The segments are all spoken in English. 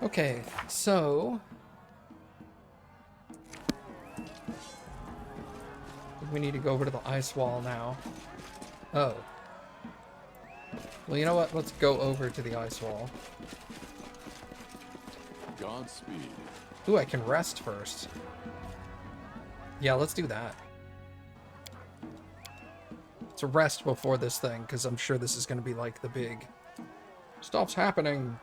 Okay, so we need to go over to the ice wall now. Oh. Well, you know what? Let's go over to the ice wall. Godspeed. Ooh, I can rest first. Yeah, let's do that. To rest before this thing, because I'm sure this is going to be like the big... Stuff's happening!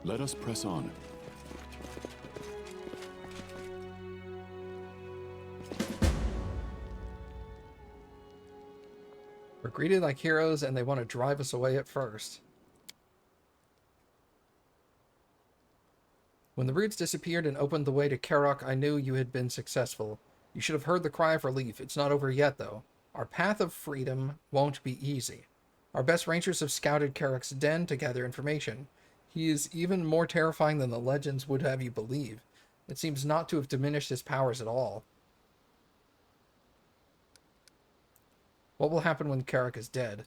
Let us press on. We're greeted like heroes, and they want to drive us away at first. When the roots disappeared and opened the way to Karok, I knew you had been successful. You should have heard the cry of relief. It's not over yet, though. Our path of freedom won't be easy. Our best rangers have scouted Karok's den to gather information. He is even more terrifying than the legends would have you believe. It seems not to have diminished his powers at all. What will happen when Karok is dead?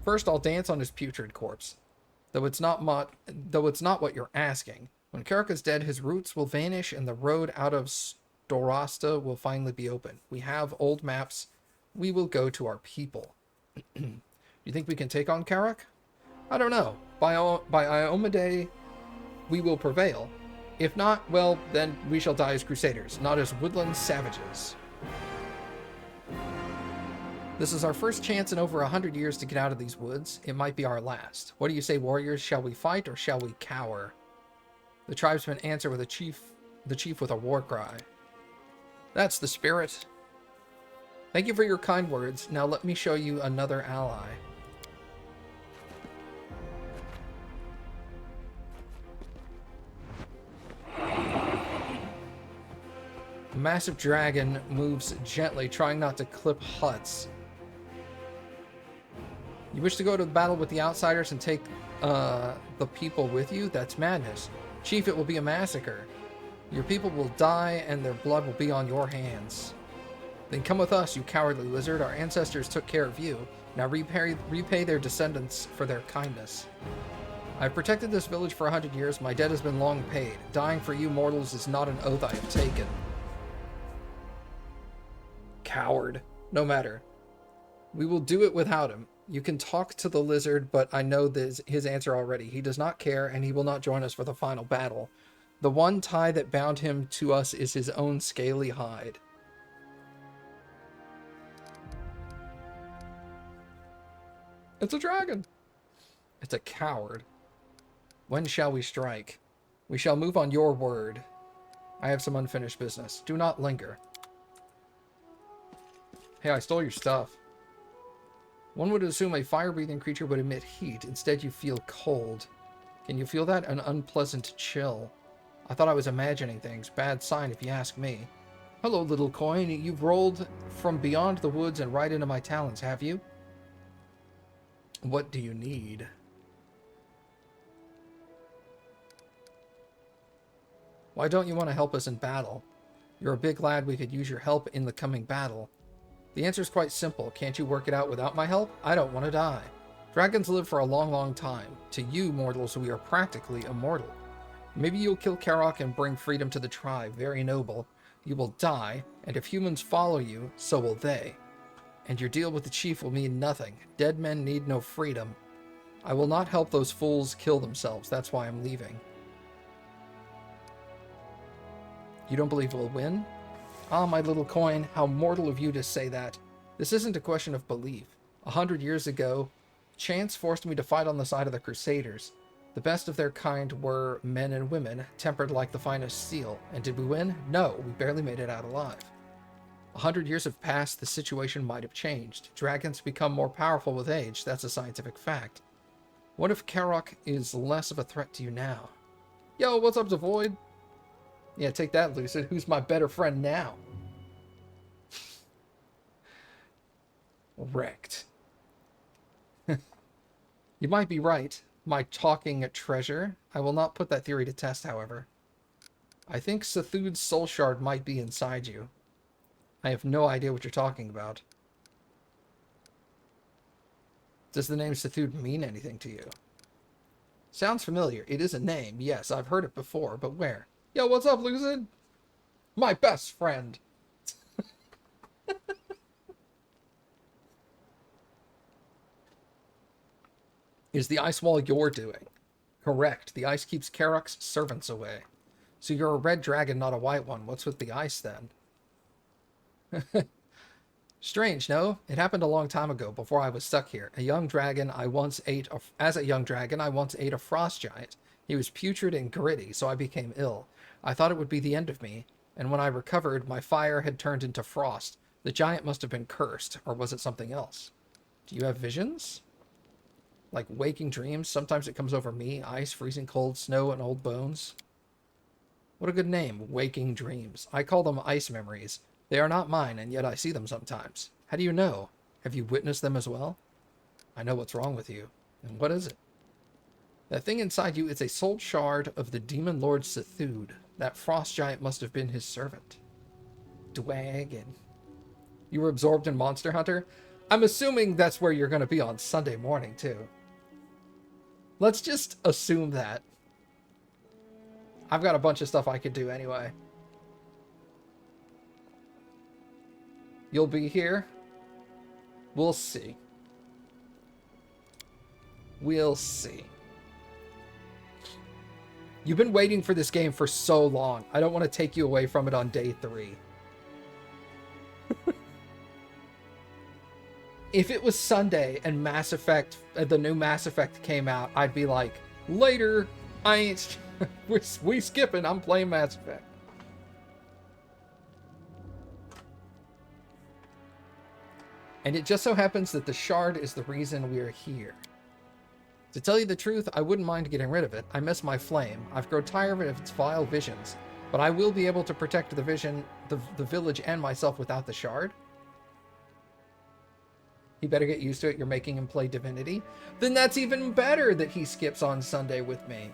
First, I'll dance on his putrid corpse. Though it's not what you're asking. When Karok is dead, his roots will vanish and the road out of Storasta will finally be open. We have old maps. We will go to our people. You think we can take on Karok? I don't know. By Iomedae, we will prevail. If not, well, then we shall die as crusaders, not as woodland savages. This is our first chance in over 100 years to get out of these woods. It might be our last. What do you say, warriors? Shall we fight or shall we cower? The tribesmen answer with the chief with a war cry. That's the spirit. Thank you for your kind words. Now let me show you another ally. A massive dragon moves gently, trying not to clip huts. You wish to go to battle with the outsiders and take the people with you? That's madness. Chief, it will be a massacre. Your people will die and their blood will be on your hands. Then come with us, you cowardly lizard. Our ancestors took care of you. Now repay their descendants for their kindness. I've protected this village for 100 years. My debt has been long paid. Dying for you mortals is not an oath I have taken. Coward. No matter. We will do it without him. You can talk to the lizard, but I know his answer already. He does not care, and he will not join us for the final battle. The one tie that bound him to us is his own scaly hide. It's a dragon. It's a coward. When shall we strike? We shall move on your word. I have some unfinished business. Do not linger. Hey, I stole your stuff. One would assume a fire-breathing creature would emit heat. Instead, you feel cold. Can you feel that? An unpleasant chill. I thought I was imagining things. Bad sign if you ask me. Hello, little coin. You've rolled from beyond the woods and right into my talons, have you? What do you need? Why don't you want to help us in battle? You're a big lad. We could use your help in the coming battle. The answer's quite simple. Can't you work it out without my help? I don't want to die. Dragons live for a long, long time. To you, mortals, we are practically immortal. Maybe you'll kill Karok and bring freedom to the tribe. Very noble. You will die, and if humans follow you, so will they. And your deal with the chief will mean nothing. Dead men need no freedom. I will not help those fools kill themselves. That's why I'm leaving. You don't believe we'll win? Ah, my little coin, how mortal of you to say that. This isn't a question of belief. 100 years ago, chance forced me to fight on the side of the Crusaders. The best of their kind were men and women, tempered like the finest steel. And did we win? No, we barely made it out alive. 100 years have passed, the situation might have changed. Dragons become more powerful with age, that's a scientific fact. What if Karok is less of a threat to you now? Yo, what's up, Zavoid? Yeah, take that, Lucid. Who's my better friend now? Wrecked. You might be right. My talking treasure. I will not put that theory to test, however. I think Sethud's soul shard might be inside you. I have no idea what you're talking about. Does the name Sethud mean anything to you? Sounds familiar. It is a name. Yes, I've heard it before, but where? Yo, what's up, Lucid? My best friend. Is the ice wall your doing? Correct. The ice keeps Karok's servants away. So you're a red dragon, not a white one. What's with the ice, then? Strange, no? It happened a long time ago, before I was stuck here. As a young dragon, I once ate a frost giant. He was putrid and gritty, so I became ill. I thought it would be the end of me, and when I recovered, my fire had turned into frost. The giant must have been cursed, or was it something else? Do you have visions? Like waking dreams? Sometimes it comes over me. Ice, freezing cold, snow, and old bones. What a good name, Waking Dreams. I call them ice memories. They are not mine, and yet I see them sometimes. How do you know? Have you witnessed them as well? I know what's wrong with you. And what is it? That thing inside you is a soul shard of the demon lord Sethud. That frost giant must have been his servant. Dwagon. You were absorbed in Monster Hunter? I'm assuming that's where you're going to be on Sunday morning, too. Let's just assume that. I've got a bunch of stuff I could do anyway. You'll be here? We'll see. We'll see. You've been waiting for this game for so long. I don't want to take you away from it on day 3. If it was Sunday and Mass Effect, the new Mass Effect came out, I'd be like, later, I ain't, we skipping, I'm playing Mass Effect. And it just so happens that the shard is the reason we're here. To tell you the truth, I wouldn't mind getting rid of it. I miss my flame. I've grown tired of its vile visions. But I will be able to protect the village and myself without the shard. He better get used to it. You're making him play Divinity. Then that's even better that he skips on Sunday with me.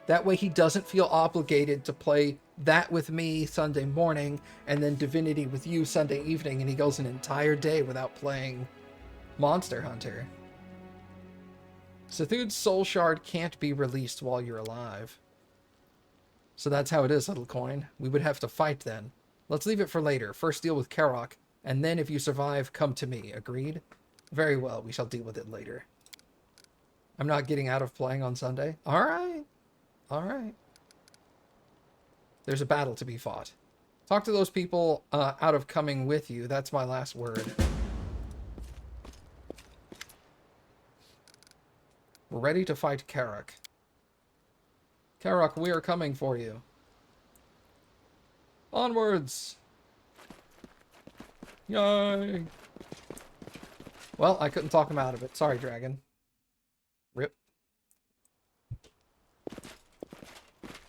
That way he doesn't feel obligated to play that with me Sunday morning and then Divinity with you Sunday evening, and he goes an entire day without playing Monster Hunter. Sethud's soul shard can't be released while you're alive. So that's how it is, little coin. We would have to fight then. Let's leave it for later. First deal with Karok, and then if you survive, come to me. Agreed? Very well, we shall deal with it later. I'm not getting out of playing on Sunday. Alright. Alright. There's a battle to be fought. Talk to those people out of coming with you. That's my last word. We're ready to fight Karok. Karok, we are coming for you. Onwards! Yay! Well, I couldn't talk him out of it. Sorry, dragon. Rip.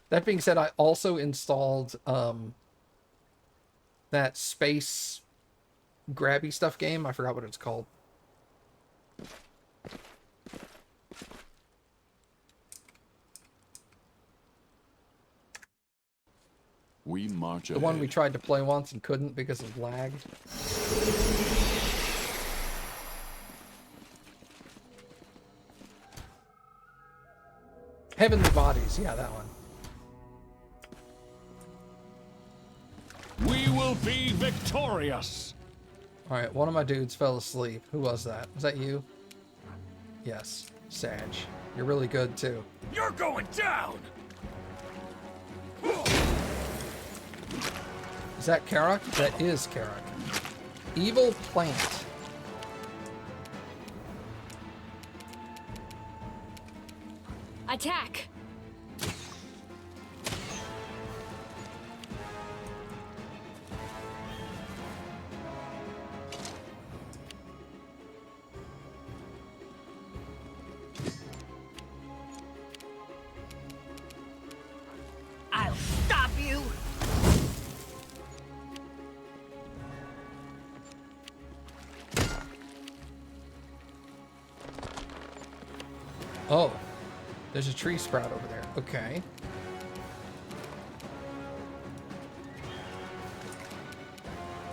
That being said, I also installed that space grabby stuff game. I forgot what it's called. We march The ahead. one we tried to play once and couldn't because of lag. Heavenly Bodies, yeah, that one. We will be victorious. Alright, one of my dudes fell asleep. Who was that? Was that you? Yes, Sag. You're really good, too. You're going down. Is that Karok? That is Karok. Evil Plant. Attack! I'll stop you! Oh, there's a tree sprout over there. Okay.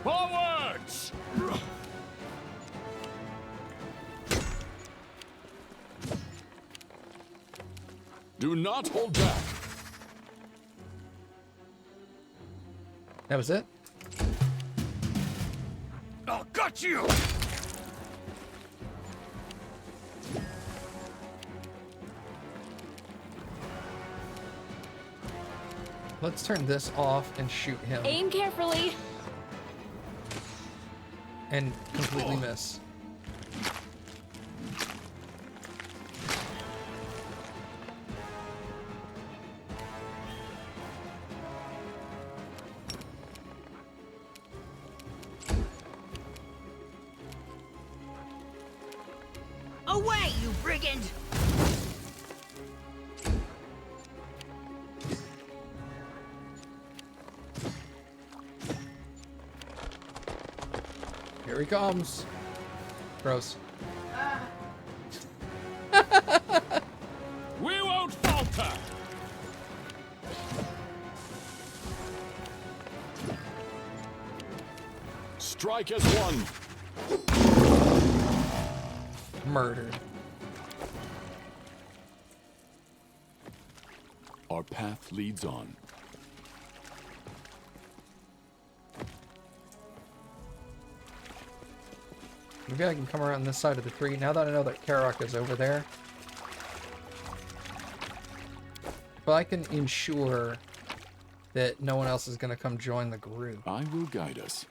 Forwards! Do not hold back. That was it? I'll got you! Let's turn this off and shoot him. Aim carefully! And completely miss. Away, you brigand! Here he comes. Gross. We won't falter! Strike as one. Murdered. Our path leads on. Maybe I can come around this side of the tree. Now that I know that Karok is over there. But I can ensure that no one else is going to come join the group. I will guide us.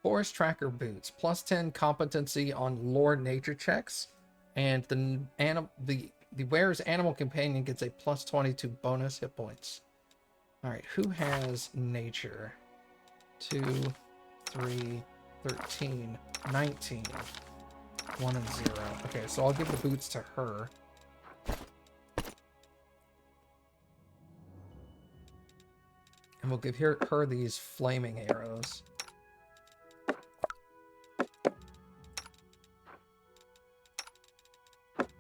Forest Tracker Boots. Plus 10 competency on lore nature checks. And the wearer's animal companion gets a plus 22 bonus hit points. Alright, who has nature? 2, 3, 13, 19, 1 and 0. Okay, so I'll give the boots to her. And we'll give her these flaming arrows.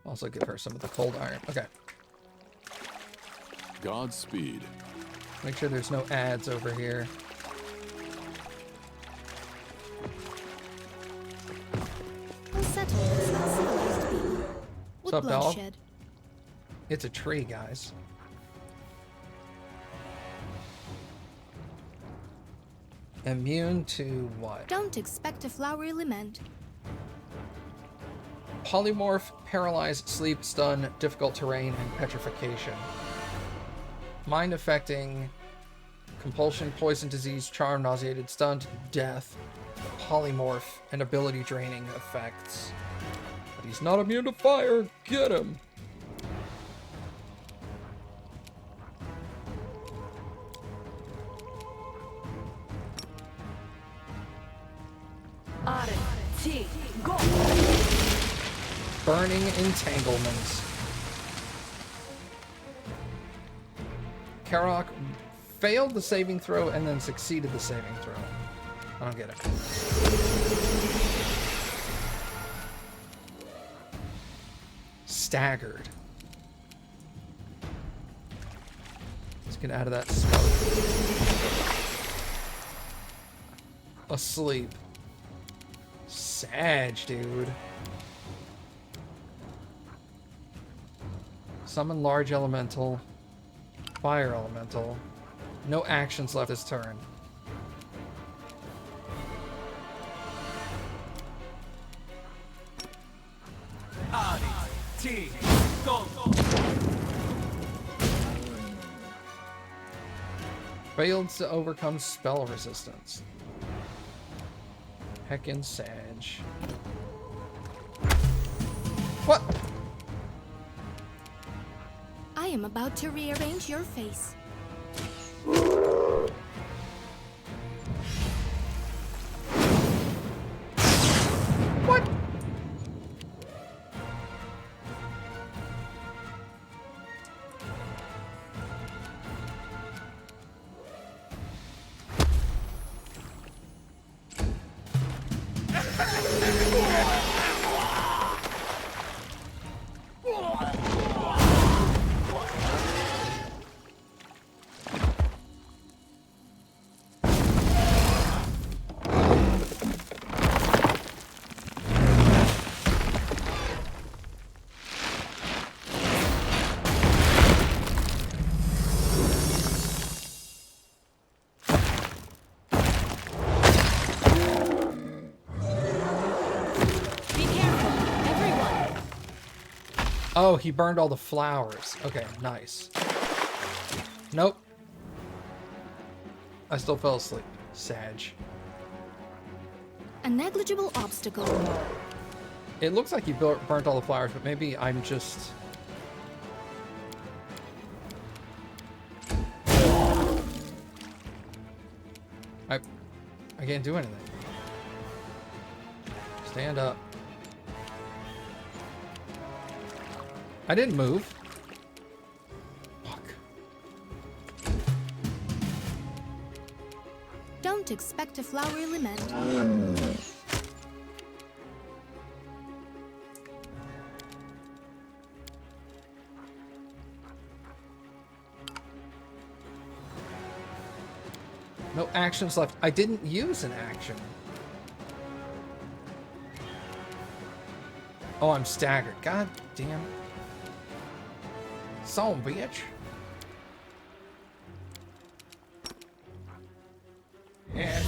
Also give her some of the cold iron. Okay. Godspeed. Make sure there's no ads over here. Unsettled as not civilized people. What's With up, dog? bloodshed. It's a tree, guys. Immune to what? Don't expect a flowery lament. Polymorph, paralyze, sleep, stun, difficult terrain, and petrification. Mind affecting, compulsion, poison, disease, charm, nauseated, stunned, death, polymorph, and ability draining effects. But he's not immune to fire. Get him. Go! Burning entanglements. Karok failed the saving throw and then succeeded the saving throw. I don't get it. Staggered. Let's get out of that smoke. Asleep. Sag, dude. Summon large elemental. Fire elemental. No actions left this turn. Failed to overcome spell resistance. Heckin' Sag. What? I'm about to rearrange your face. What? Be careful, everyone. Oh, he burned all the flowers. Okay, nice. Nope. I still fell asleep. Sag. A negligible obstacle. It looks like he burnt all the flowers, but maybe I'm just... I can't do anything. Stand up. I didn't move. Fuck. Don't expect a flowery lament. No actions left. I didn't use an action. Oh, I'm staggered. God damn. Son, bitch. Yes.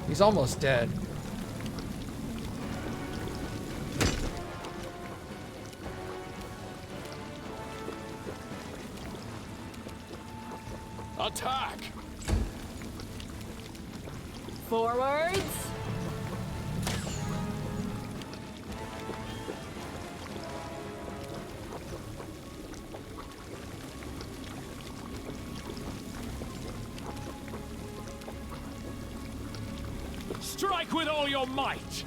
He's almost dead. Attack! Forwards. Strike with all your might!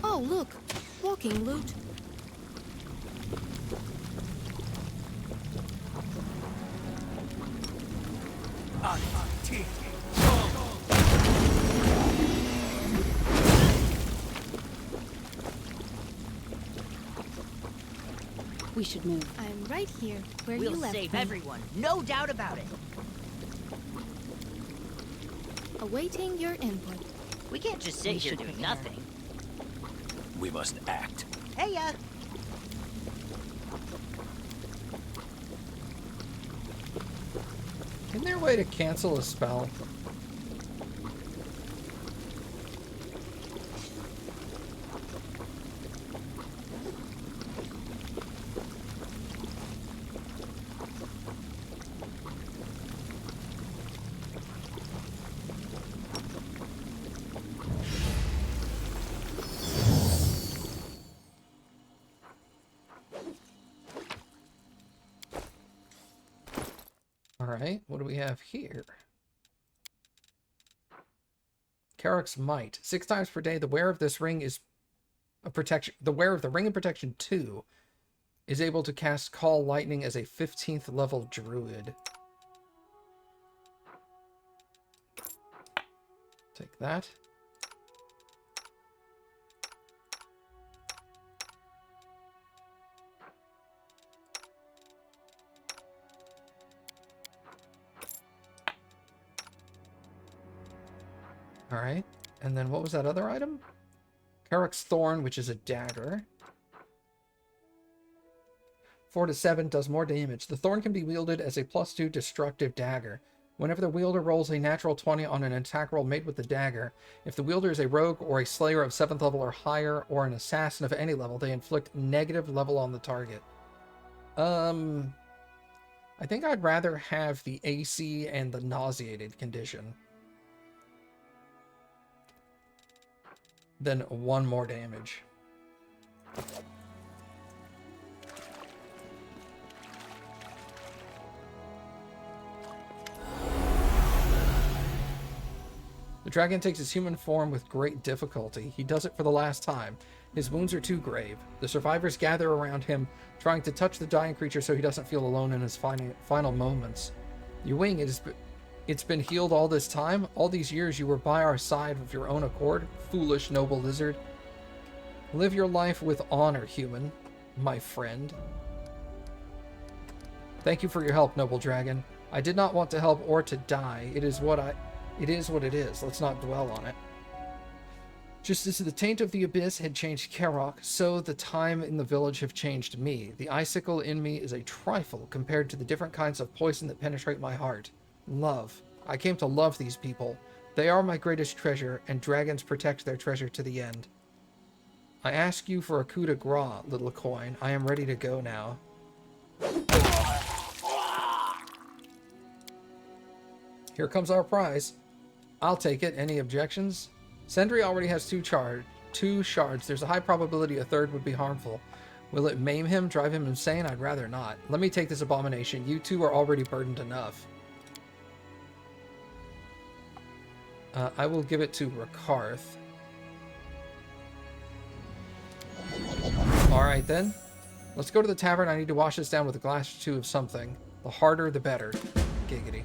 Oh, look. Walking loot. We should move. I'm right here, where you We'll left save me. everyone. No doubt about it. Awaiting your input. We can't just sit here doing nothing. We must act. Hey, Isn't there a way to cancel a spell? Alright, what do we have here? Carrick's Might. 6 times per day, the wearer of this ring is a protection. The wearer of the Ring of Protection 2 is able to cast Call Lightning as a 15th level druid. Take that. All right. And then what was that other item? Carrick's Thorn, which is a dagger. 4 to 7 does more damage. The Thorn can be wielded as a +2 destructive dagger. Whenever the wielder rolls a natural 20 on an attack roll made with the dagger, if the wielder is a rogue or a slayer of 7th level or higher, or an assassin of any level, they inflict negative level on the target. I think I'd rather have the AC and the nauseated condition than 1 more damage. The dragon takes his human form with great difficulty. He does it for the last time. His wounds are too grave. The survivors gather around him, trying to touch the dying creature so he doesn't feel alone in his final moments. You wing, it's been healed all this time? All these years you were by our side of your own accord, foolish noble lizard. Live your life with honor, human, my friend. Thank you for your help, noble dragon. I did not want to help or to die. It is what it is. Let's not dwell on it. Just as the taint of the abyss had changed Karok, so the time in the village have changed me. The icicle in me is a trifle compared to the different kinds of poison that penetrate my heart. Love. I came to love these people. They are my greatest treasure, and dragons protect their treasure to the end. I ask you for a coup de grace, little coin. I am ready to go now. Here comes our prize. I'll take it. Any objections? Sendry already has two shards. There's a high probability a third would be harmful. Will it maim him, drive him insane? I'd rather not. Let me take this abomination. You two are already burdened enough. I will give it to Rakarth. Alright then. Let's go to the tavern. I need to wash this down with a glass or two of something. The harder, the better. Giggity.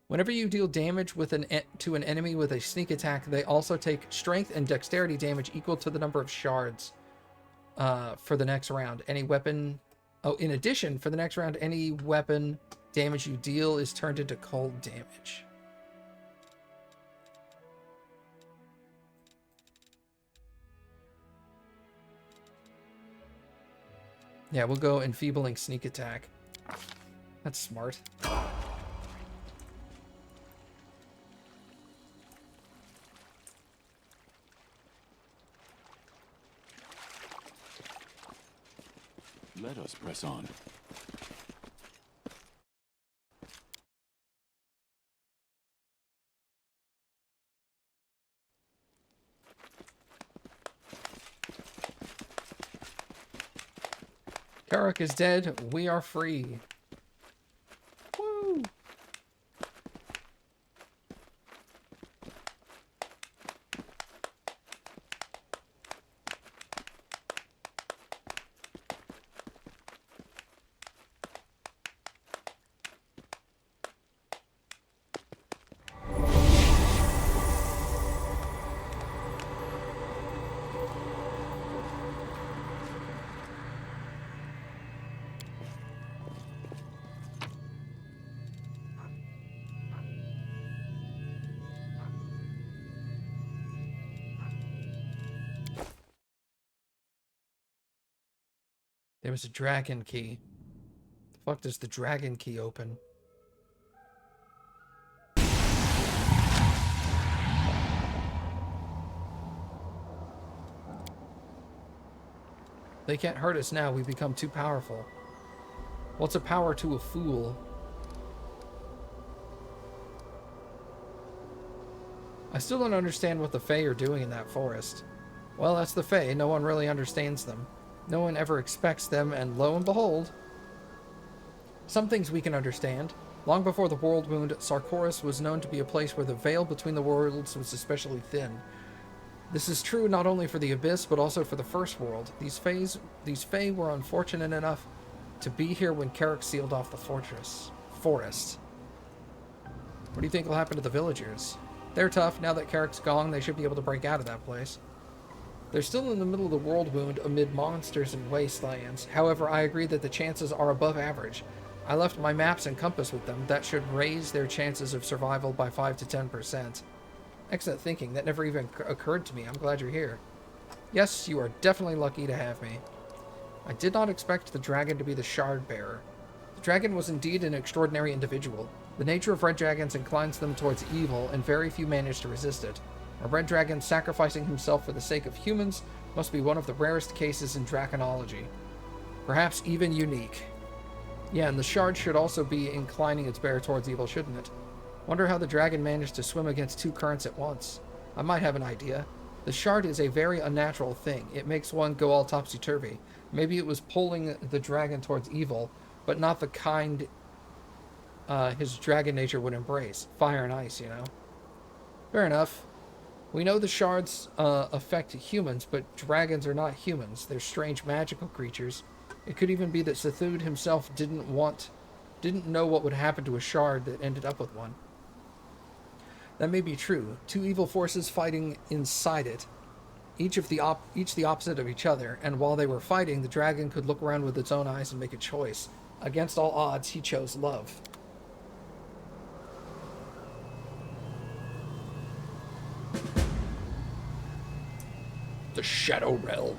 Whenever you deal damage with to an enemy with a sneak attack, they also take strength and dexterity damage equal to the number of shards for the next round. Any weapon... Oh, in addition, for the next round, any weapon damage you deal is turned into cold damage. Yeah, we'll go enfeebling sneak attack. That's smart. Let us press on. Karok is dead. We are free. Woo! There was a dragon key. The fuck does the dragon key open? They can't hurt us now. We've become too powerful. What's a power to a fool? I still don't understand what the Fae are doing in that forest. Well, that's the Fae. No one really understands them. No one ever expects them, and lo and behold... Some things we can understand. Long before the World Wound, Sarkoris was known to be a place where the veil between the worlds was especially thin. This is true not only for the Abyss, but also for the First World. These Fae were unfortunate enough to be here when Karok sealed off the forest. What do you think will happen to the villagers? They're tough. Now that Karok's gone, they should be able to break out of that place. They're still in the middle of the World Wound amid monsters and wastelands. However, I agree that the chances are above average. I left my maps and compass with them. That should raise their chances of survival by 5 to 10%. Excellent thinking. That never even occurred to me. I'm glad you're here. Yes, you are definitely lucky to have me. I did not expect the dragon to be the shard bearer. The dragon was indeed an extraordinary individual. The nature of red dragons inclines them towards evil, and very few manage to resist it. A red dragon sacrificing himself for the sake of humans must be one of the rarest cases in draconology. Perhaps even unique. Yeah, and the shard should also be inclining its bearer towards evil, shouldn't it? Wonder how the dragon managed to swim against two currents at once. I might have an idea. The shard is a very unnatural thing. It makes one go all topsy-turvy. Maybe it was pulling the dragon towards evil, but not the kind his dragon nature would embrace. Fire and ice, you know. Fair enough. We know the shards affect humans, but dragons are not humans. They're strange magical creatures. It could even be that Sethud himself didn't know what would happen to a shard that ended up with one. That may be true. Two evil forces fighting inside it, each the opposite of each other, and while they were fighting, the dragon could look around with its own eyes and make a choice. Against all odds, he chose love. The Shadow Realm.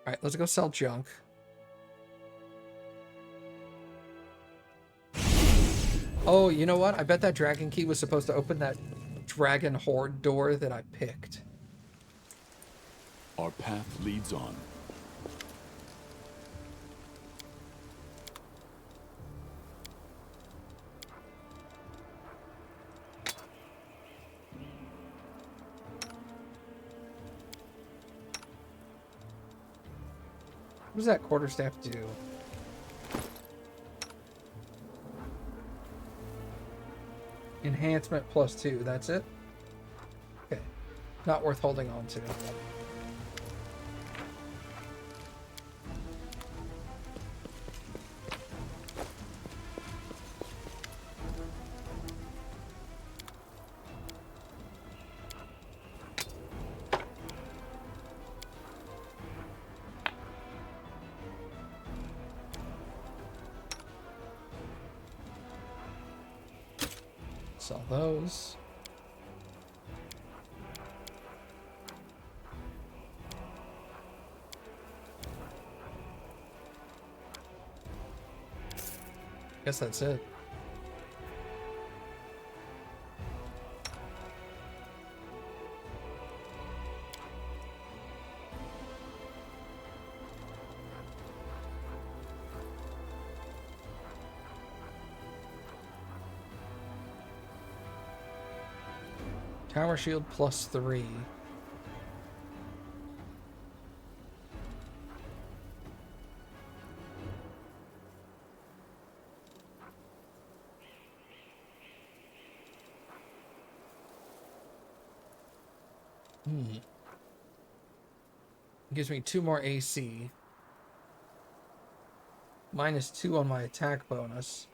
Alright, let's go sell junk. Oh, you know what? I bet that dragon key was supposed to open that dragon horde door that I picked. Our path leads on. What does that quarterstaff do? Enhancement +2, that's it? Okay. Not worth holding on to. Sell those. Guess that's it. Tower shield +3. Gives me 2 more AC. -2 on my attack bonus.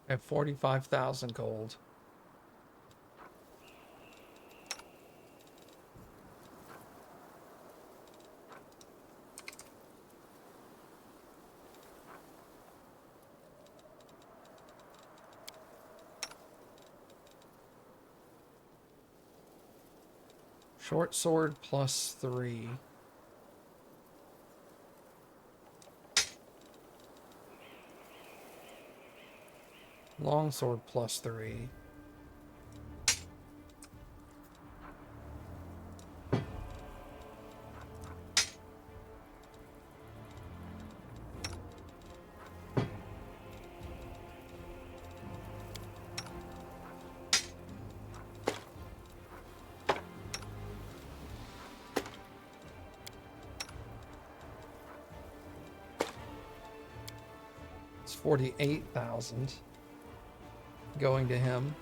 I have 45,000 gold. Short sword +3. Longsword +3. It's 48,000 going to him.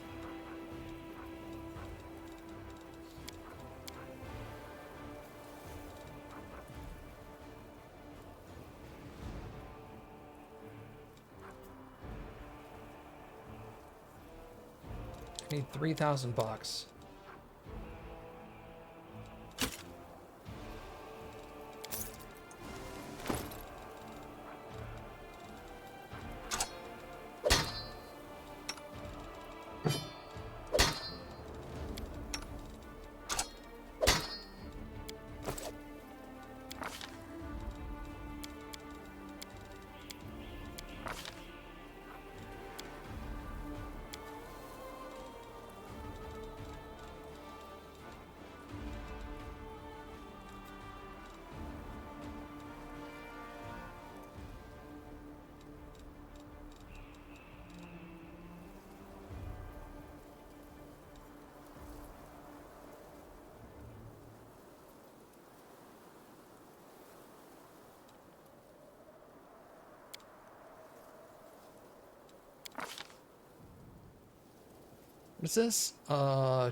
I need 3,000 bucks. What is this?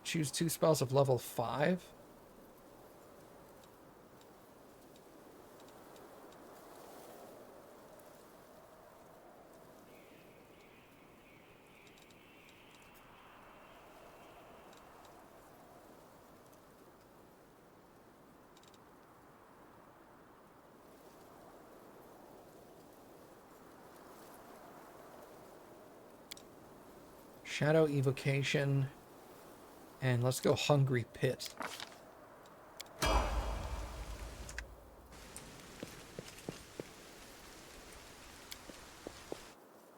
Choose 2 spells of level 5. Shadow Evocation. And let's go Hungry Pit.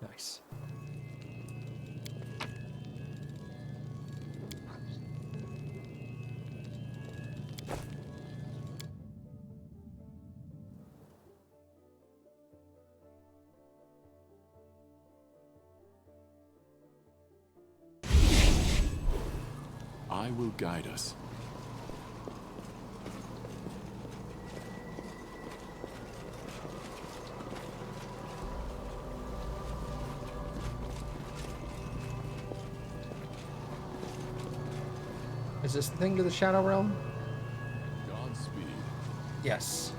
Nice. I will guide us. Is this the thing to the Shadow Realm? Godspeed. Yes.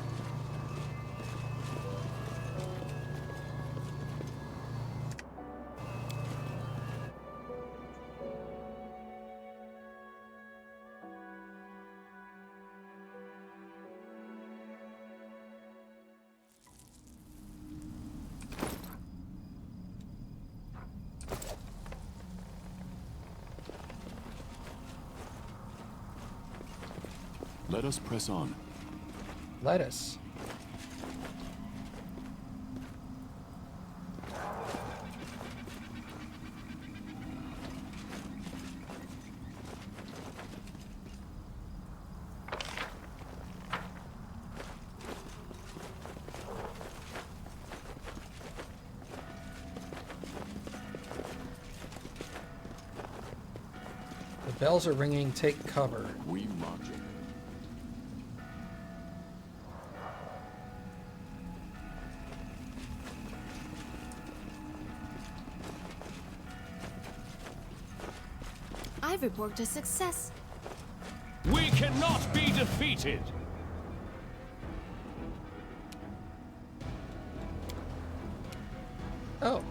Let us press on. Let us. The bells are ringing. Take cover. We march. I've reported a success. We cannot be defeated! Oh.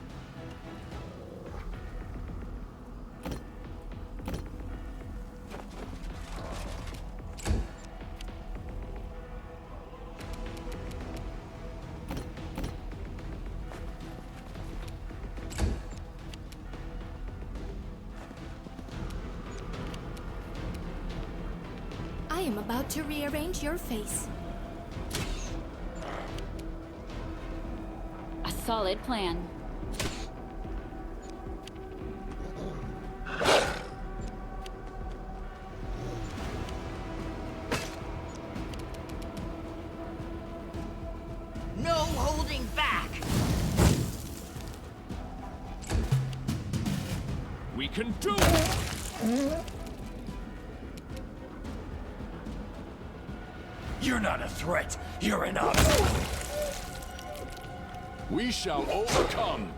I am about to rearrange your face. A solid plan. can do it! You're not a threat. You're an obstacle. We shall overcome.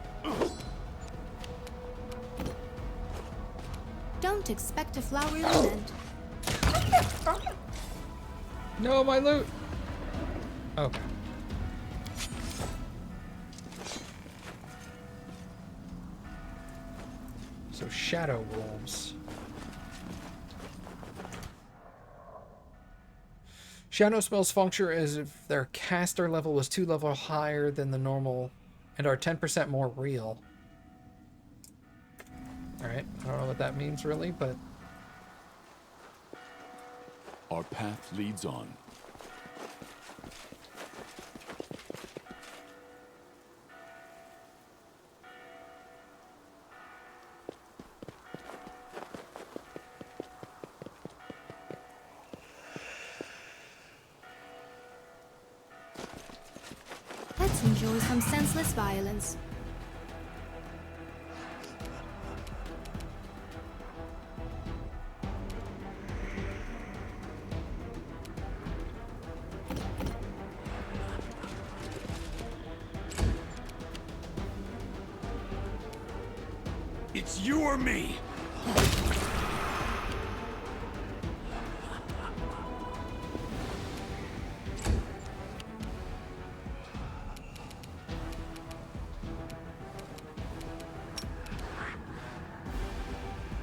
Don't expect a flowery end. No, my loot. Okay. So shadow wolves. Shadow spells function as if their caster level was 2 levels higher than the normal and are 10% more real. Alright, I don't know what that means really, but... Our path leads on. Let's enjoy some senseless violence. It's you or me.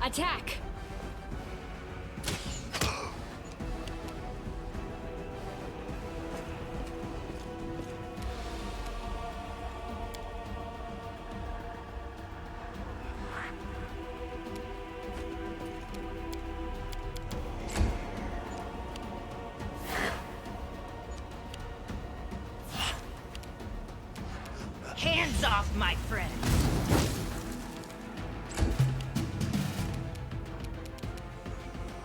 Attack! Hands off, my friend!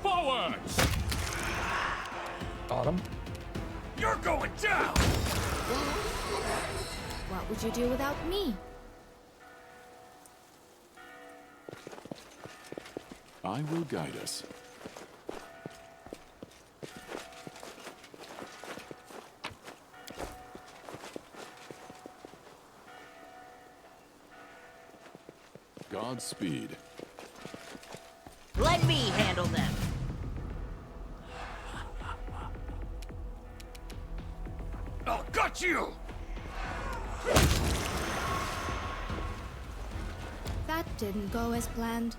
Forwards! Got him. You're going down. What would you do without me? I will guide us. Godspeed. Let me handle them! I'll gut you. That didn't go as planned.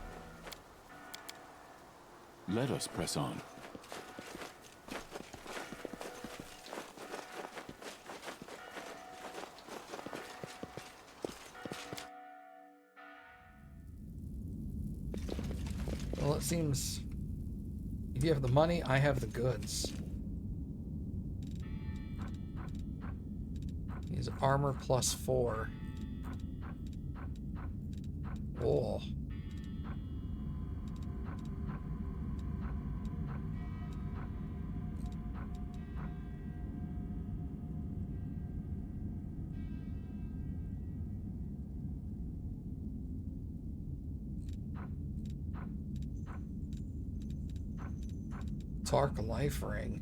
Let us press on. Well, it seems if you have the money, I have the goods. He's armor +4. Oh. Dark life ring.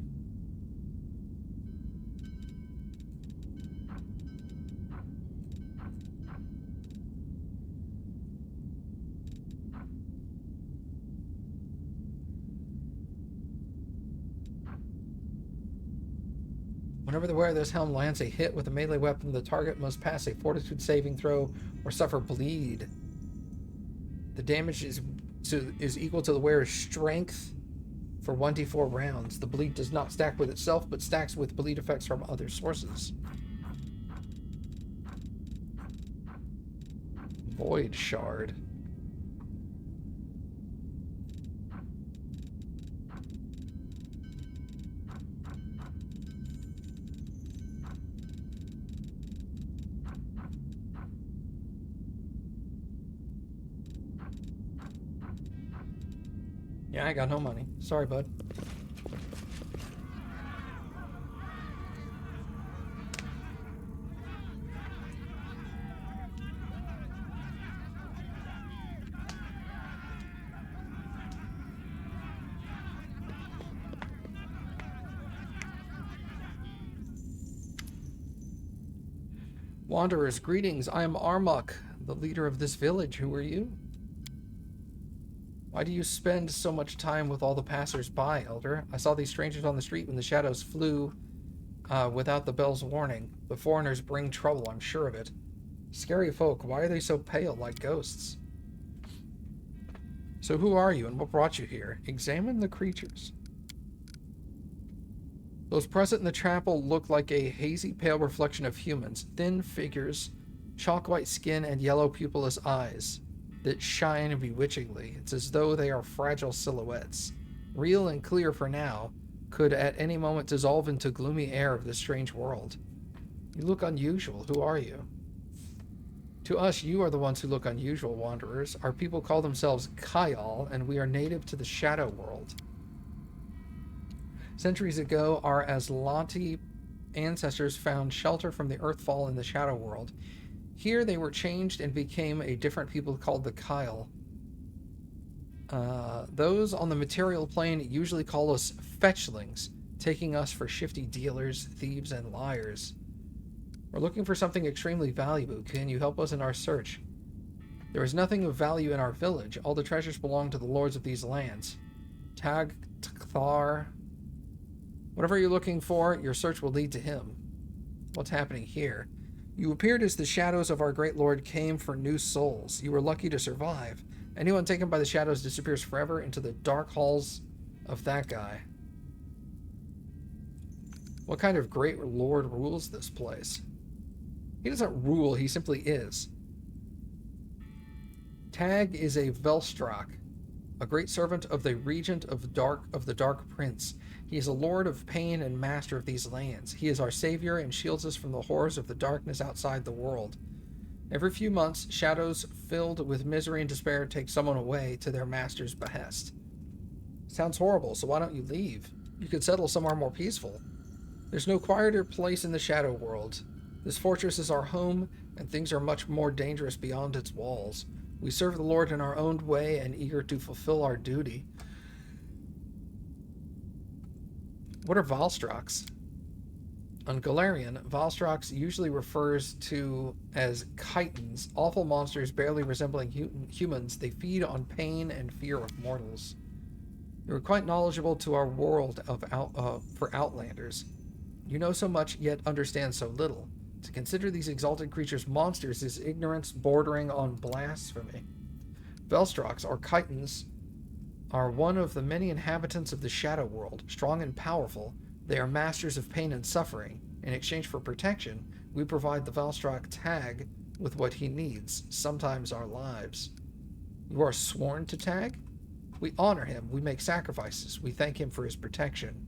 Whenever the wearer of this helm lands a hit with a melee weapon, the target must pass a fortitude saving throw or suffer bleed. The damage is equal to the wearer's strength for 1d4 rounds. The bleed does not stack with itself, but stacks with bleed effects from other sources. Void Shard. Yeah, I got no money. Sorry, bud. Wanderers, greetings. I am Armuk, the leader of this village. Who are you? Why do you spend so much time with all the passers-by, Elder? I saw these strangers on the street when the shadows flew without the bell's warning. The foreigners bring trouble, I'm sure of it. Scary folk, why are they so pale, like ghosts? So who are you and what brought you here? Examine the creatures. Those present in the chapel look like a hazy, pale reflection of humans. Thin figures, chalk-white skin, and yellow pupilless eyes that shine bewitchingly. It's as though they are fragile silhouettes. Real and clear for now, could at any moment dissolve into gloomy air of this strange world. You look unusual. Who are you? To us, you are the ones who look unusual, wanderers. Our people call themselves Kyle, and we are native to the Shadow World. Centuries ago, our Aslanti ancestors found shelter from the Earthfall in the Shadow World. Here they were changed and became a different people called the Kyle. Those on the material plane usually call us fetchlings, taking us for shifty dealers, thieves, and liars. We're looking for something extremely valuable. Can you help us in our search? There is nothing of value in our village. All the treasures belong to the lords of these lands. Tag Tkthar. Whatever you're looking for, your search will lead to him. What's happening here? You appeared as the shadows of our great lord came for new souls. You were lucky to survive. Anyone taken by the shadows disappears forever into the dark halls of that guy. What kind of great lord rules this place? He doesn't rule, he simply is. Tag is a Velstrak, a great servant of the regent of the Dark Prince. He is a lord of pain and master of these lands. He is our savior and shields us from the horrors of the darkness outside the world. Every few months, shadows filled with misery and despair take someone away to their master's behest. Sounds horrible, so why don't you leave? You could settle somewhere more peaceful. There's no quieter place in the Shadow World. This fortress is our home, and things are much more dangerous beyond its walls. We serve the Lord in our own way and eager to fulfill our duty. What are Valstraks? On Galarian, Valstrax usually refers to as chitons, awful monsters barely resembling humans. They feed on pain and fear of mortals. You are quite knowledgeable to our world for Outlanders. You know so much, yet understand so little. To consider these exalted creatures monsters is ignorance bordering on blasphemy. Velstrax, or chitons, are one of the many inhabitants of the Shadow World. Strong and powerful, they are masters of pain and suffering. In exchange for protection, we provide the Valstrak Tag with what he needs, sometimes our lives. You are sworn to Tag? We honor him, we make sacrifices, we thank him for his protection.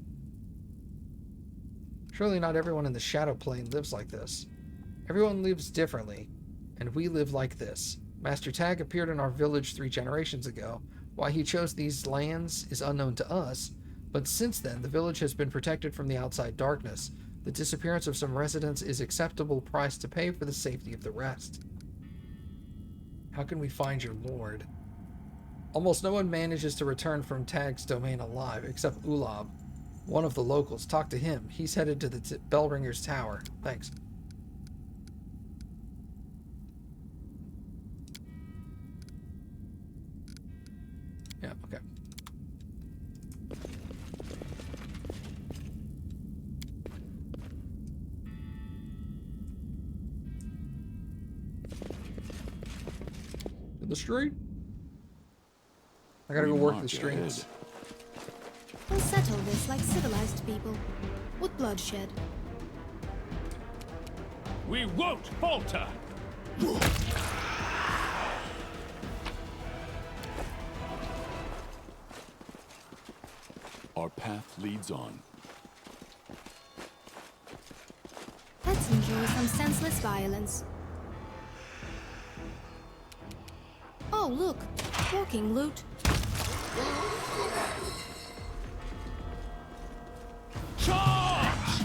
Surely not everyone in the Shadow Plane lives like this. Everyone lives differently, and we live like this. Master Tag appeared in our village 3 generations ago. Why he chose these lands is unknown to us, but since then the village has been protected from the outside darkness. The disappearance of some residents is acceptable price to pay for the safety of the rest. How can we find your lord? Almost no one manages to return from Tag's domain alive, except Ulab, one of the locals. Talk to him. He's headed to the Bellringer's Tower. Thanks. Yeah, okay. In the street? I gotta go work the streets. We'll settle this like civilized people. With bloodshed. We won't falter! Our path leads on. Let's enjoy some senseless violence. Oh, look! Walking loot. Charge!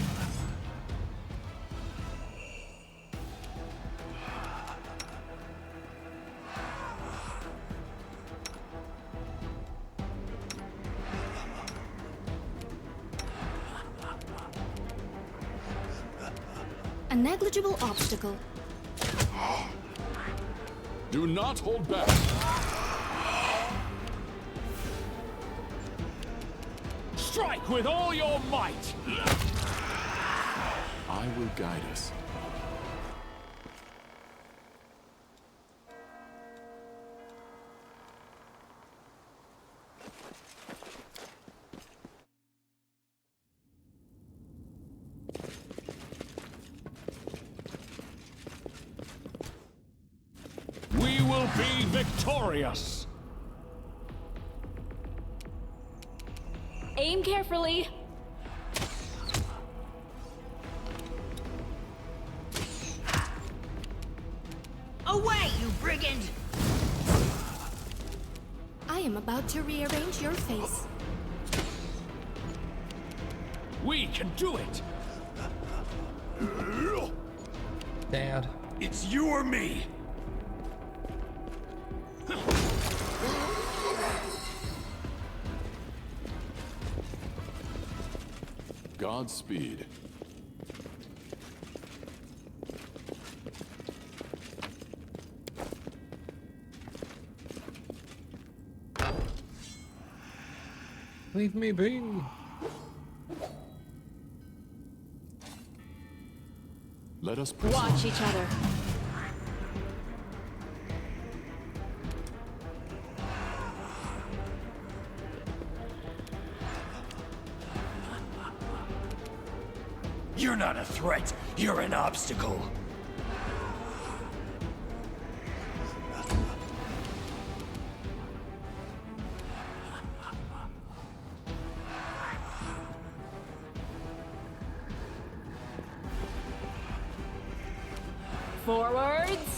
A negligible obstacle. Do not hold back. Strike with all your might! I will guide us. We will be victorious! Aim carefully. Away, you brigand! I am about to rearrange your face. We can do it! Dad. It's you or me! Godspeed. Leave me be. Let us press on. Watch each other. You're not a threat, you're an obstacle. Forwards.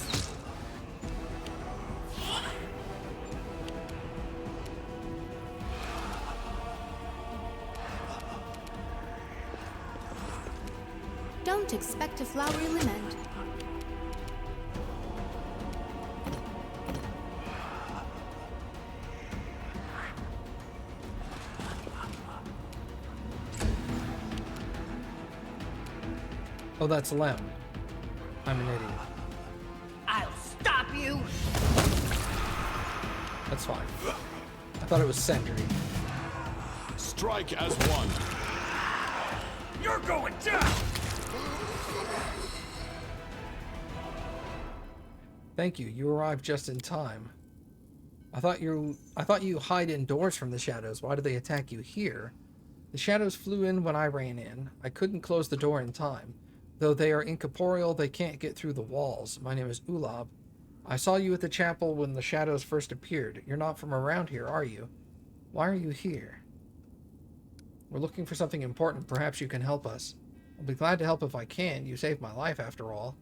Don't expect a flowery lament. Oh, that's Lem. I'm an idiot. I'll stop you. That's fine. I thought it was Sentry. Strike as one. You're going down! Thank you. You arrived just in time. I thought you hide indoors from the shadows. Why do they attack you here? The shadows flew in when I ran in. I couldn't close the door in time. Though they are incorporeal, they can't get through the walls. My name is Ulab. I saw you at the chapel when the shadows first appeared. You're not from around here, are you? Why are you here? We're looking for something important. Perhaps you can help us. I'll be glad to help if I can. You saved my life, after all.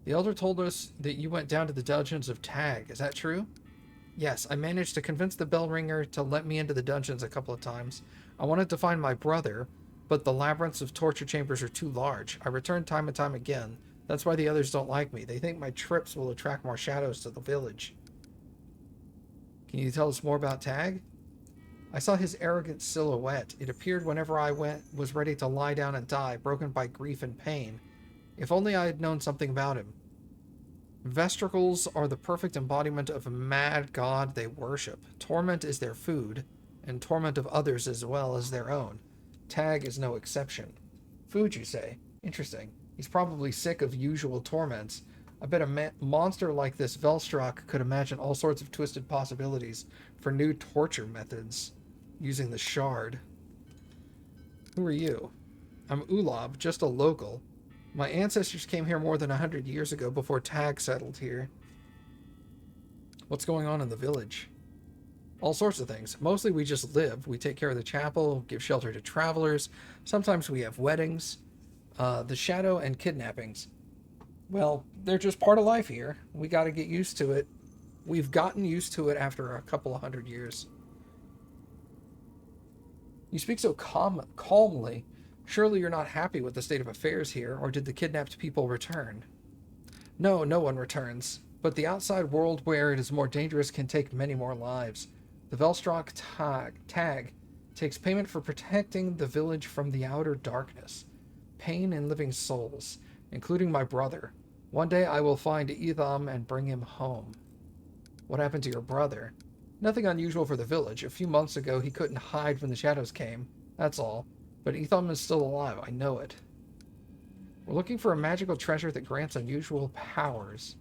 The Elder told us that you went down to the dungeons of Tag. Is that true? Yes, I managed to convince the bell ringer to let me into the dungeons a couple of times. I wanted to find my brother, but the labyrinths of torture chambers are too large. I returned time and time again. That's why the others don't like me. They think my trips will attract more shadows to the village. Can you tell us more about Tag? I saw his arrogant silhouette. It appeared whenever I was ready to lie down and die, broken by grief and pain. If only I had known something about him. Vestricles are the perfect embodiment of a mad god they worship. Torment is their food, and torment of others as well as their own. Tag is no exception. Food, you say? Interesting. He's probably sick of usual torments. I bet a monster like this Velstrak could imagine all sorts of twisted possibilities for new torture methods using the shard. Who are you? I'm Ulab, just a local. My ancestors came here more than 100 years ago before Tag settled here. What's going on in the village? All sorts of things. Mostly we just live. We take care of the chapel, give shelter to travelers. Sometimes we have weddings. The shadow and kidnappings. Well, they're just part of life here. We got to get used to it. We've gotten used to it after a couple of 100 years. You speak so calmly. Surely you're not happy with the state of affairs here, or did the kidnapped people return? No, no one returns. But the outside world where it is more dangerous can take many more lives. The Velstrak Tag takes payment for protecting the village from the outer darkness. Pain and living souls, including my brother. One day I will find Etham and bring him home. What happened to your brother? Nothing unusual for the village. A few months ago he couldn't hide when the shadows came. That's all. But Etham is still alive. I know it. We're looking for a magical treasure that grants unusual powers.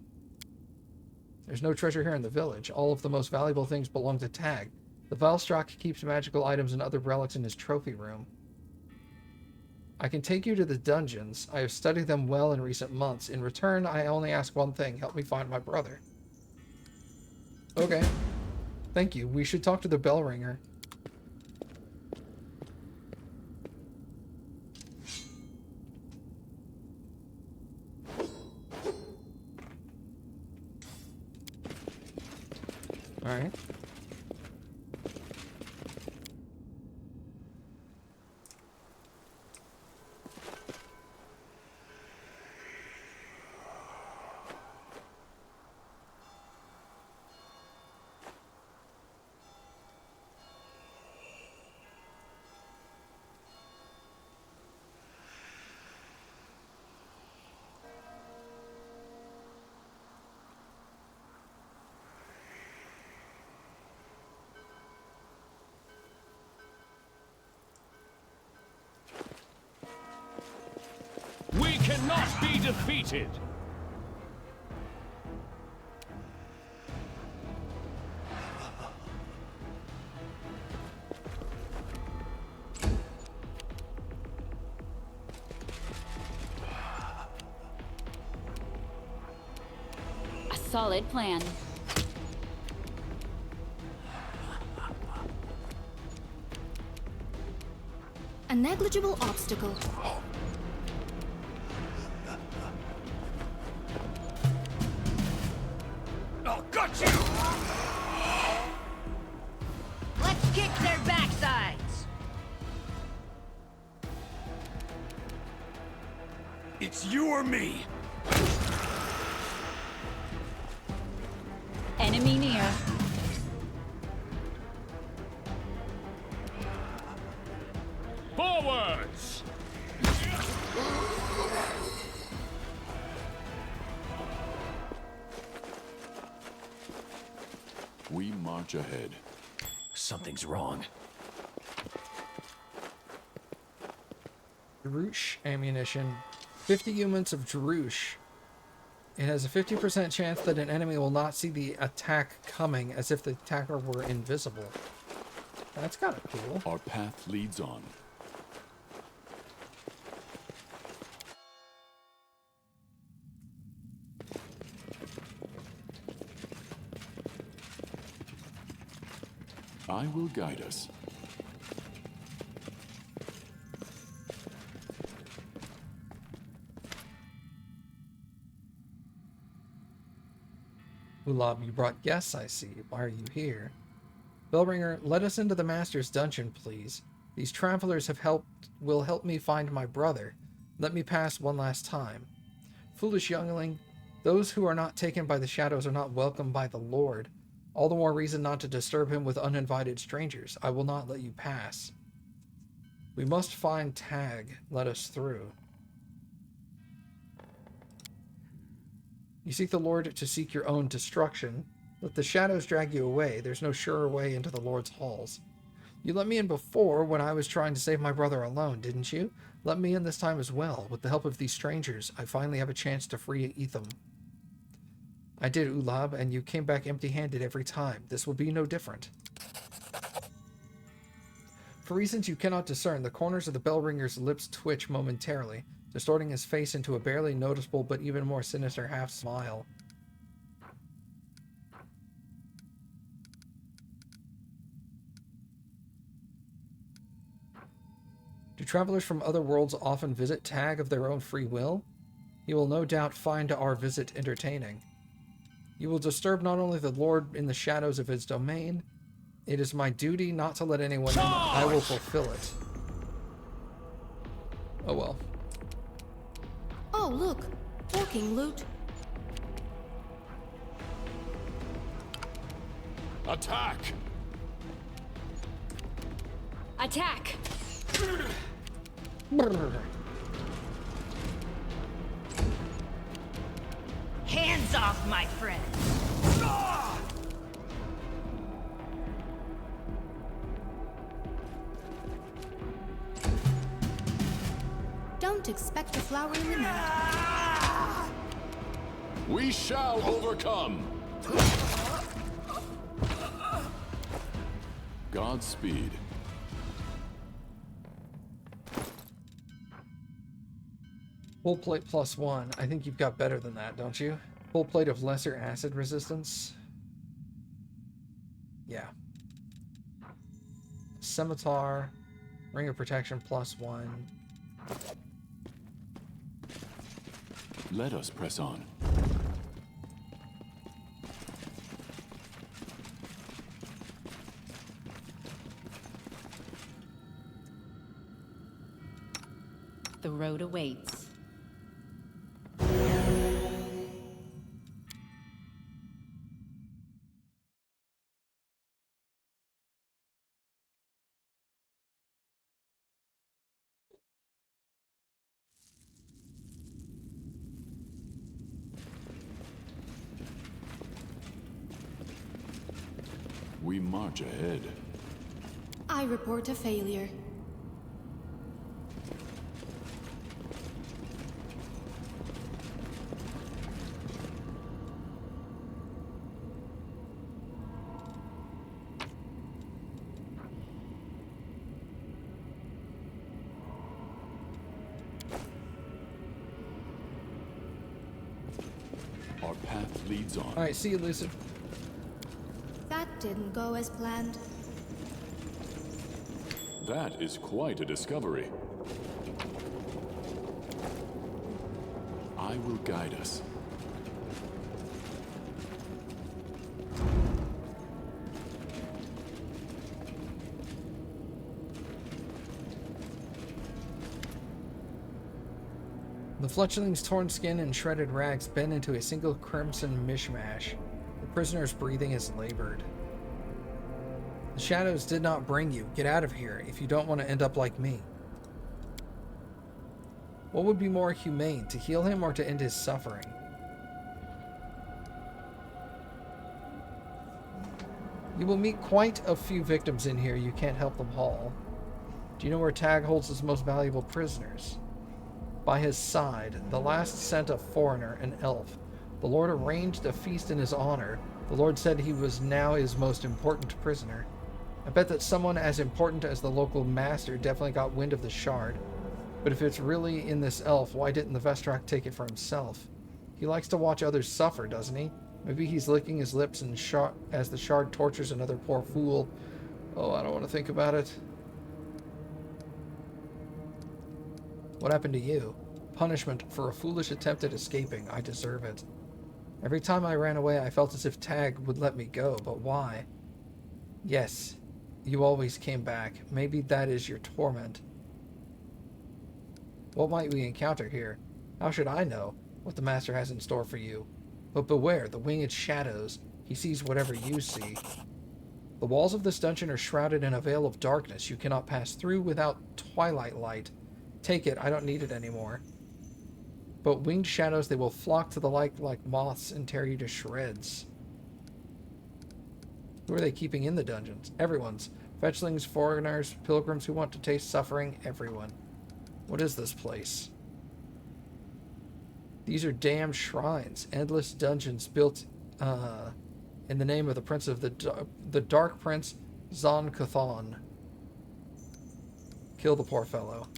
There's no treasure here in the village. All of the most valuable things belong to Tag. The Valstrak keeps magical items and other relics in his trophy room. I can take you to the dungeons. I have studied them well in recent months. In return, I only ask one thing. Help me find my brother. Okay. Thank you. We should talk to the bell ringer. Alright. We cannot be defeated! A solid plan. A negligible obstacle. I'll gut you! Let's kick their backsides. It's you or me! Enemy near. Forwards! We march ahead. Something's wrong. Droosh ammunition. 50 units of Droosh. It has a 50% chance that an enemy will not see the attack coming, as if the attacker were invisible. That's kind of cool. Our path leads on. I will guide us. Ulab, you brought guests, I see. Why are you here? Bellringer, let us into the Master's dungeon, please. These travelers will help me find my brother. Let me pass one last time. Foolish youngling, those who are not taken by the shadows are not welcomed by the Lord. All the more reason not to disturb him with uninvited strangers. I will not let you pass. We must find Tag. Let us through. You seek the Lord to seek your own destruction. Let the shadows drag you away. There's no surer way into the Lord's halls. You let me in before when I was trying to save my brother alone, didn't you? Let me in this time as well. With the help of these strangers, I finally have a chance to free Etham. I did, Ulab, and you came back empty-handed every time. This will be no different. For reasons you cannot discern, the corners of the bellringer's lips twitch momentarily, distorting his face into a barely noticeable but even more sinister half-smile. Do travelers from other worlds often visit Tag of their own free will? He will no doubt find our visit entertaining. You will disturb not only the Lord in the shadows of his domain. It is my duty not to let anyone in. I will fulfill it. Oh well. Oh, look. Walking loot. Attack! Attack! Ease off, my friend. Don't expect a flower in the night. We shall overcome! Godspeed. Full plate +1. I think you've got better than that, don't you? Full plate of lesser acid resistance. Yeah. Scimitar. Ring of protection +1. Let us press on. The road awaits. We march ahead. I report a failure. Our path leads on. Alright, see you, Lucid. That didn't go as planned. That is quite a discovery. I will guide us. The fletchling's torn skin and shredded rags bend into a single crimson mishmash. The prisoner's breathing is labored. The shadows did not bring you. Get out of here if you don't want to end up like me. What would be more humane, to heal him or to end his suffering? You will meet quite a few victims in here. You can't help them all. Do you know where Tag holds his most valuable prisoners? By his side, the last sent a foreigner, an elf. The Lord arranged a feast in his honor. The Lord said he was now his most important prisoner. I bet that someone as important as the local master definitely got wind of the shard. But if it's really in this elf, why didn't the Vestrak take it for himself? He likes to watch others suffer, doesn't he? Maybe he's licking his lips and as the shard tortures another poor fool. Oh, I don't want to think about it. What happened to you? Punishment for a foolish attempt at escaping. I deserve it. Every time I ran away, I felt as if Tag would let me go, but why? Yes, you always came back. Maybe that is your torment. What might we encounter here? How should I know what the Master has in store for you? But beware, the winged shadows. He sees whatever you see. The walls of this dungeon are shrouded in a veil of darkness you cannot pass through without twilight light. Take it, I don't need it anymore. But winged shadows, they will flock to the light like moths and tear you to shreds. Who are they keeping in the dungeons? Everyone's. Fetchlings, foreigners, pilgrims who want to taste suffering, everyone. What is this place? These are damned shrines, endless dungeons built in the name of the Prince of the Dark Prince, Zon Kuthon. Kill the poor fellow.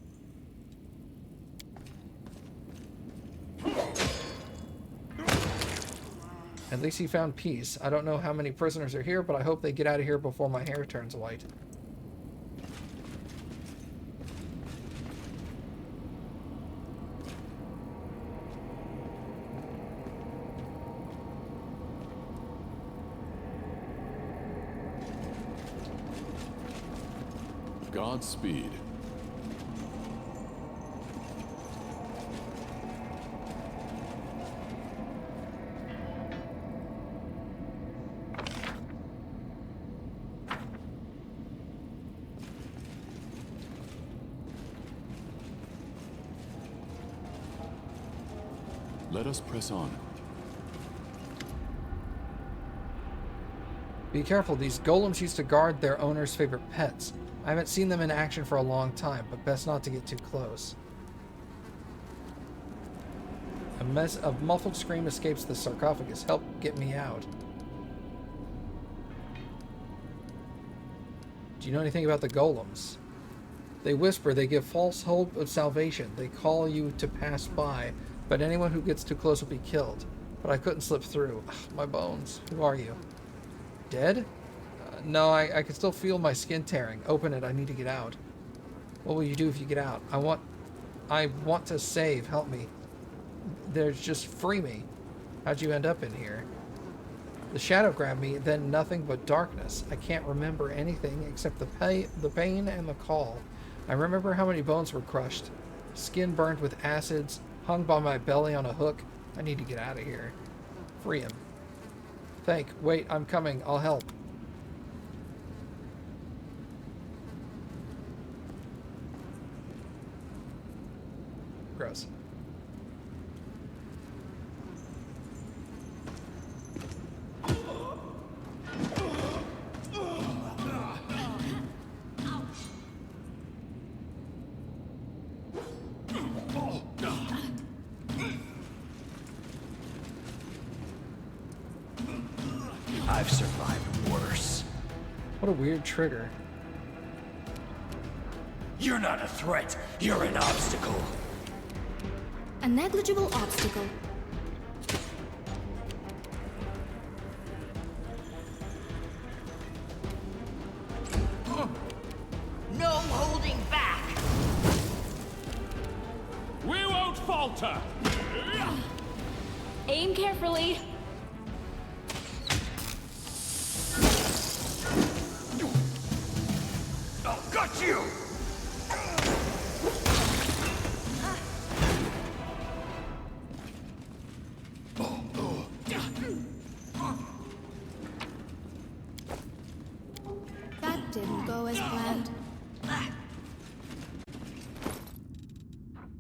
At least he found peace. I don't know how many prisoners are here, but I hope they get out of here before my hair turns white. Godspeed. Let us press on. Be careful, these golems used to guard their owner's favorite pets. I haven't seen them in action for a long time, but best not to get too close. A muffled scream escapes the sarcophagus. Help get me out. Do you know anything about the golems? They whisper, they give false hope of salvation. They call you to pass by, but anyone who gets too close will be killed. But I couldn't slip through. Ugh, my bones. Who are you? Dead? No, I can still feel my skin tearing. Open it, I need to get out. What will you do if you get out? I want to save. Help me. There's just free me. How'd you end up in here? The shadow grabbed me, then nothing but darkness. I can't remember anything except the pain and the call. I remember how many bones were crushed. Skin burned with acids, hung by my belly on a hook. I need to get out of here. Free him. Wait, I'm coming. I'll help. Gross. I've survived worse. What a weird trigger. You're not a threat. You're an obstacle. A negligible obstacle. No holding back! We won't falter. Aim carefully. Oh, got you! That didn't go as planned.